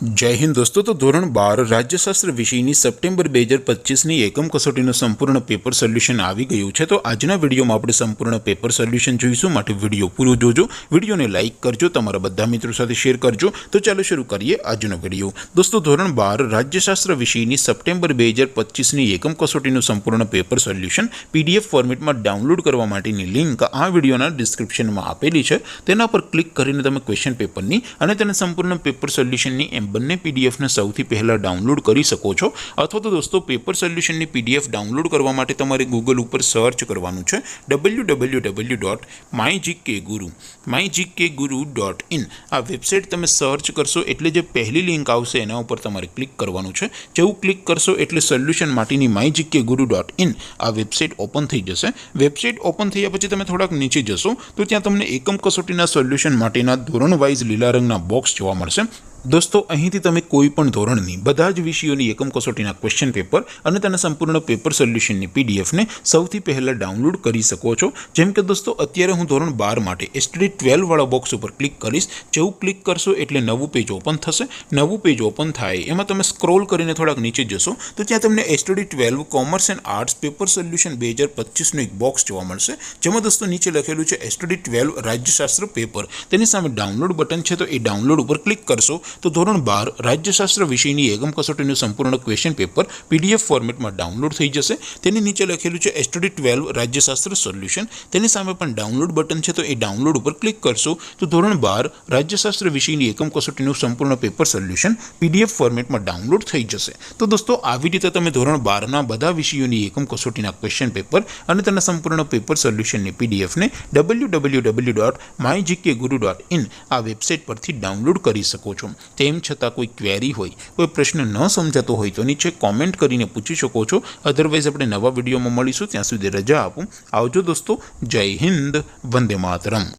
जय हिंद दोस्तों। तो धोरण 12 राज्यशास्त्र विषयની સપ્ટેમ્બર 2025ની એકમ કસોટીનું સંપૂર્ણ પેપર સોલ્યુશન આવી ગયું છે। તો આજના વિડીયોમાં આપણે સંપૂર્ણ પેપર સોલ્યુશન જોઈશું, માટે વિડીયો પૂરો જોજો, વિડીયોને લાઇક કરજો, તમારા બધા મિત્રો સાથે શેર કરજો। તો ચાલો શરૂ કરીએ આજનો વિડીયો। દોસ્તો ધોરણ 12 રાજ્યશાસ્ત્ર વિષયની સપ્ટેમ્બર 2025ની એકમ કસોટીનું સંપૂર્ણ પેપર સોલ્યુશન પીડીએફ ફોર્મેટમાં ડાઉનલોડ કરવા માટેની લિંક આ વિડીયોના ડિસ્ક્રિપ્શનમાં આપેલી છે। તેના પર ક્લિક કરીને તમે ક્વેશ્ચન પેપરની અને તેના સંપૂર્ણ પેપર સોલ્યુશનની બંને પીડીએફ ને સૌથી પહેલા ડાઉનલોડ કરી શકો છો। અથવા તો દોસ્તો પેપર સોલ્યુશનની પીડીએફ ડાઉનલોડ કરવા માટે તમારે ગૂગલ ઉપર સર્ચ કરવાનું છે www.mygkguru.in। આ વેબસાઇટ તમે સર્ચ કરશો એટલે જે પહેલી લિંક આવશે એના ઉપર તમારે ક્લિક કરવાનું છે। જેવું ક્લિક કરશો એટલે સોલ્યુશન માટેની mygkguru.in આ વેબસાઇટ ઓપન થઈ જશે। વેબસાઇટ ઓપન થયા પછી તમે થોડાક નીચે જશો તો ત્યાં તમને એકમ કસોટીના સોલ્યુશન માટેના ધોરણ વાઇઝ લીલા રંગના બોક્સ જોવા મળશે। दोस्तों અહીંથી તમે કોઈ પણ ધોરણની બધા જ વિષયોની એકમ કસોટીના ક્વેશ્ચન પેપર અને તેના સંપૂર્ણ પેપર સોલ્યુશનની પીડીએફને સૌથી પહેલાં ડાઉનલોડ કરી શકો છો। જેમ કે દોસ્તો અત્યારે હું ધોરણ 12 માટે એસટીડી 12 વાળા બોક્સ ઉપર ક્લિક કરીશ। જેવું ક્લિક કરશો એટલે નવું પેજ ઓપન થશે। નવું પેજ ઓપન થાય એમાં તમે સ્ક્રોલ કરીને થોડાક નીચે જશો તો ત્યાં તમને STD 12 commerce and arts paper solution 2025નું એક બોક્સ જોવા મળશે। જેમાં દોસ્તો નીચે લખેલું છે એસટીડી 12 રાજ્યશાસ્ત્ર પેપર। તેની સામે ડાઉનલોડ બટન છે તો એ ડાઉનલોડ ઉપર ક્લિક કરશો तो ધોરણ 12 રાજ્યશાસ્ત્ર વિષયની એકમ કસોટીનું સંપૂર્ણ ક્વેશ્ચન પેપર પીડીએફ ફોર્મેટમાં ડાઉનલોડ થઈ જશે। તેની નીચે લખેલું છે એસટીડી 12 રાજ્યશાસ્ત્ર સોલ્યુશન। તેની સામે પણ ડાઉનલોડ બટન છે તો એ ડાઉનલોડ ઉપર ક્લિક કરશો તો ધોરણ 12 રાજ્યશાસ્ત્ર વિષયની એકમ કસોટીનું સંપૂર્ણ પેપર સોલ્યુશન પીડીએફ ફોર્મેટમાં ડાઉનલોડ થઈ જશે। તો દોસ્તો આવી રીતે તમે ધોરણ 12ના બધા વિષયોની એકમ કસોટીના ક્વેશ્ચન પેપર અને તેના સંપૂર્ણ પેપર સોલ્યુશનની પીડીએફને www.mygkguru.in આ વેબસાઇટ પરથી ડાઉનલોડ કરી શકો છો। તેમ છતાં કોઈ ક્વેરી હોય, કોઈ પ્રશ્ન ન સમજાતો હોય તો નીચે કોમેન્ટ કરીને પૂછી શકો છો। અધરવાઇઝ આપણે નવા વિડીયોમાં મળીશું, ત્યાં સુધી રજા આપું। આવજો દોસ્તો, જય હિન્દ, વંદે માતરમ।